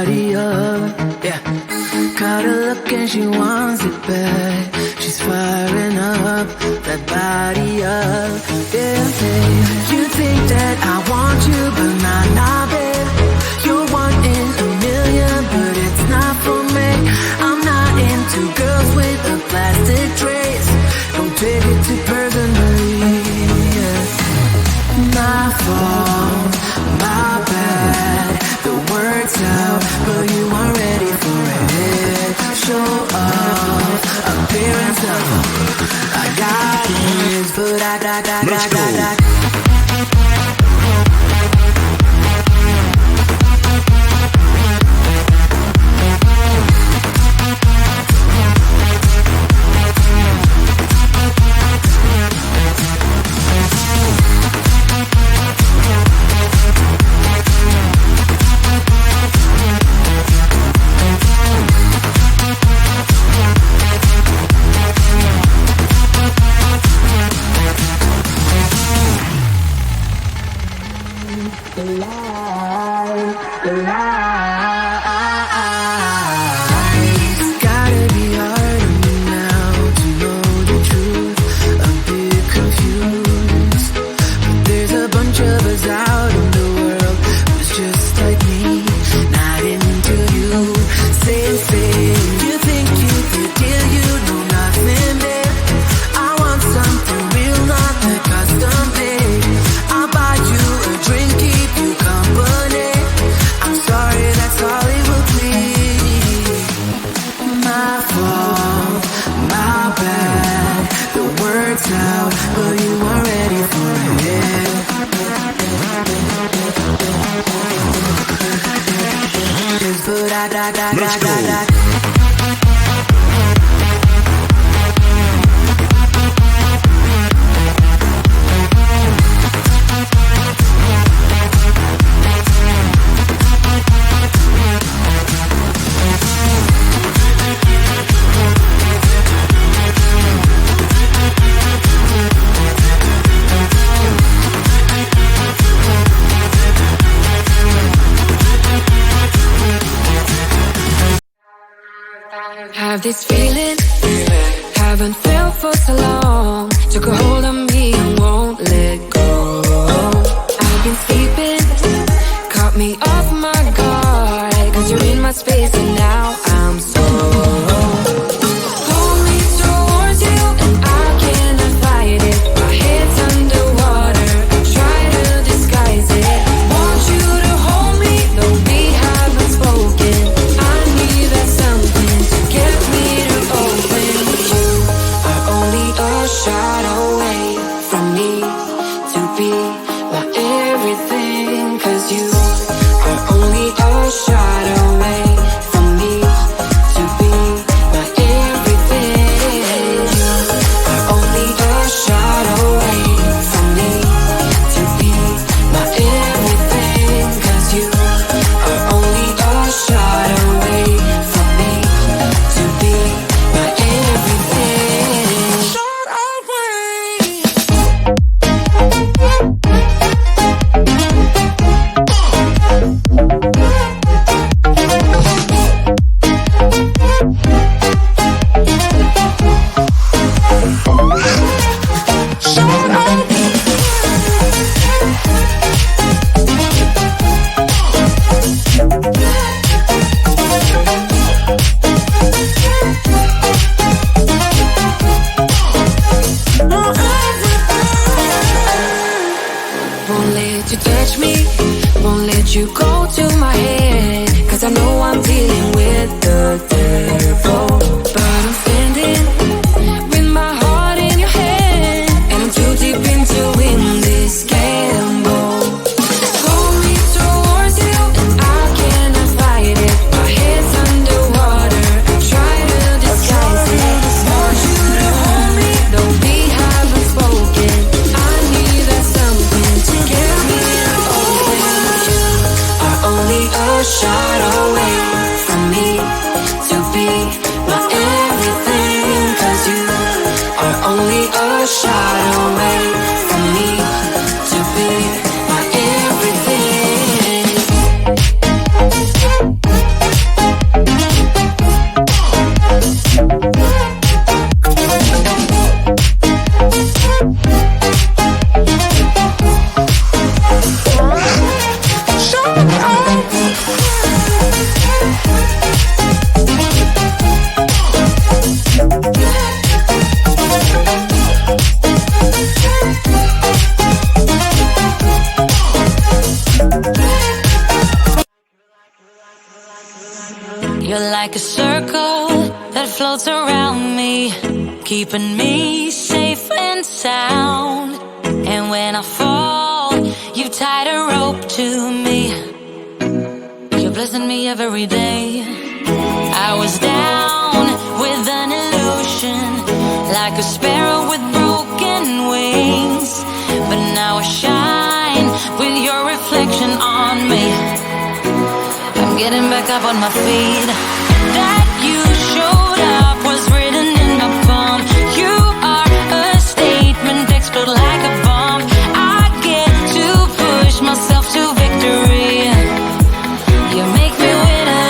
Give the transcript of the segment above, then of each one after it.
body up, yeah. Caught her look and she wants it back. She's firing up that body up, yeah, babe. You think that I want you, but nah, babe. You're one in a million, but it's not for me. I'm not into girls with a plastic trace. Don't take it too personally, yeah. My fault, my bad. The word's out, but you aren't ready for it. Show off, appearance of I got this, but I got. Have this feeling, haven't felt for so long. Took a hold of me and won't let go. I've been sleeping, caught me off my guard. Cause you're in my space and now I'm so hold me towards you and I cannot fight it. My head's underwater, I try to disguise it. Want you to hold me, though we haven't spoken. I need that something to get me to open. You are only a shot away from me to be my everything. Cause you are only a shot away from me You're like a circle that floats around me, keeping me safe and sound. And when I fall, you tied a rope to me. You're blessing me every day. I was down with an illusion, like a sparrow with broken wings. But now I shine with your reflection on me. I'm getting back up on my feet. That you showed up was written in my palm. You are a statement, explode like a bomb. I get to push myself to victory. You make me winner.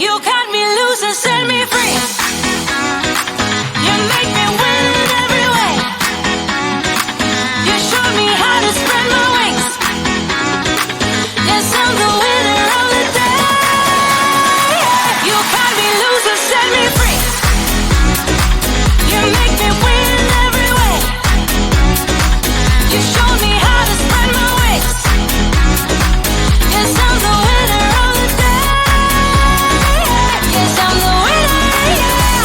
You cut me loose and set me free. You make me win in every way. You showed me how to spread my wings. Yes, I'm the winner of the day. You cut me loose and set me free. You make me win in every way. You showed me how to spread my wings. Yes, I'm the winner of the day. Yes, I'm the winner, yeah.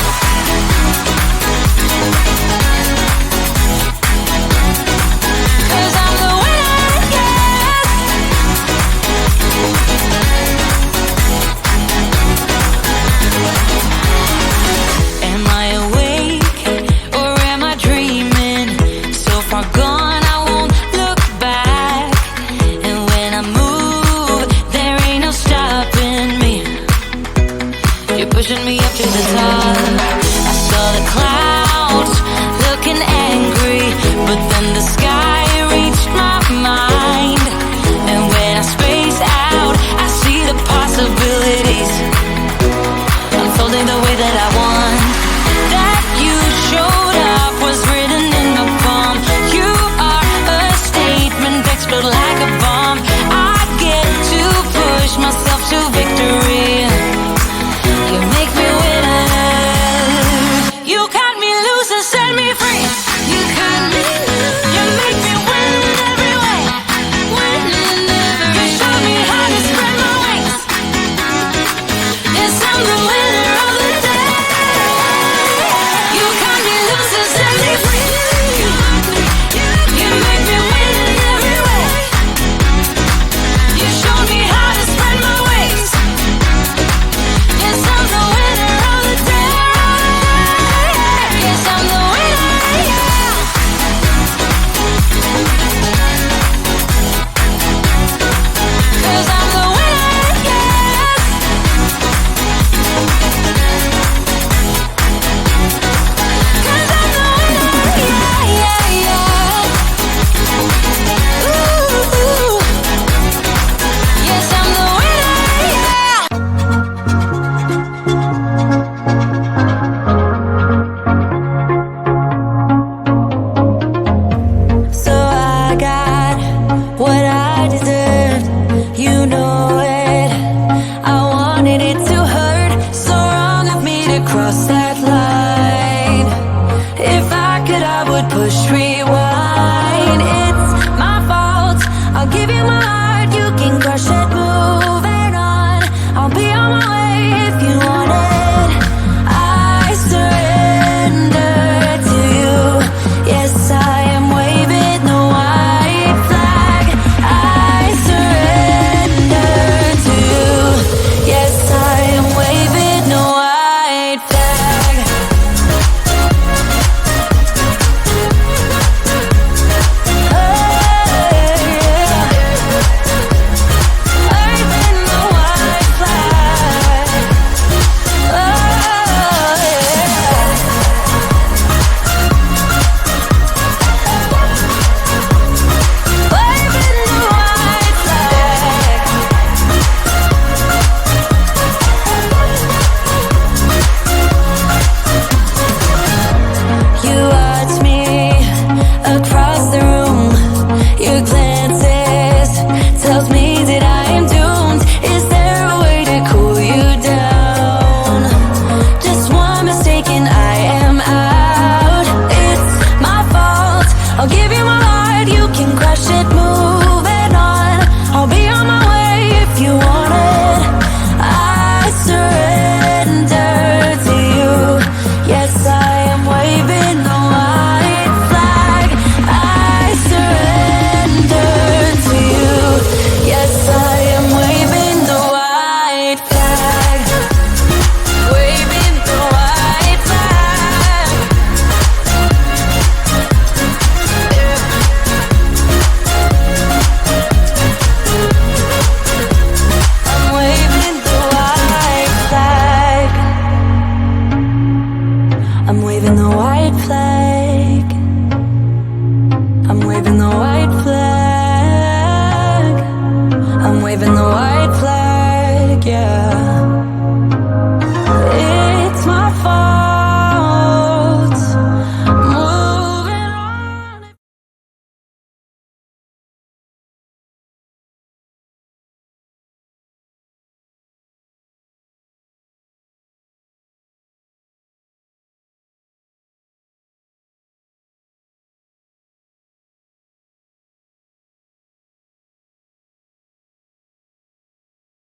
'Cause I'm the winner, yes. Am I awake or am I dreaming? So far gone, I won't look back. And when I move, there ain't no stopping me. You're pushing me up to the top. I saw the clouds looking angry, but then the sky reached my mind.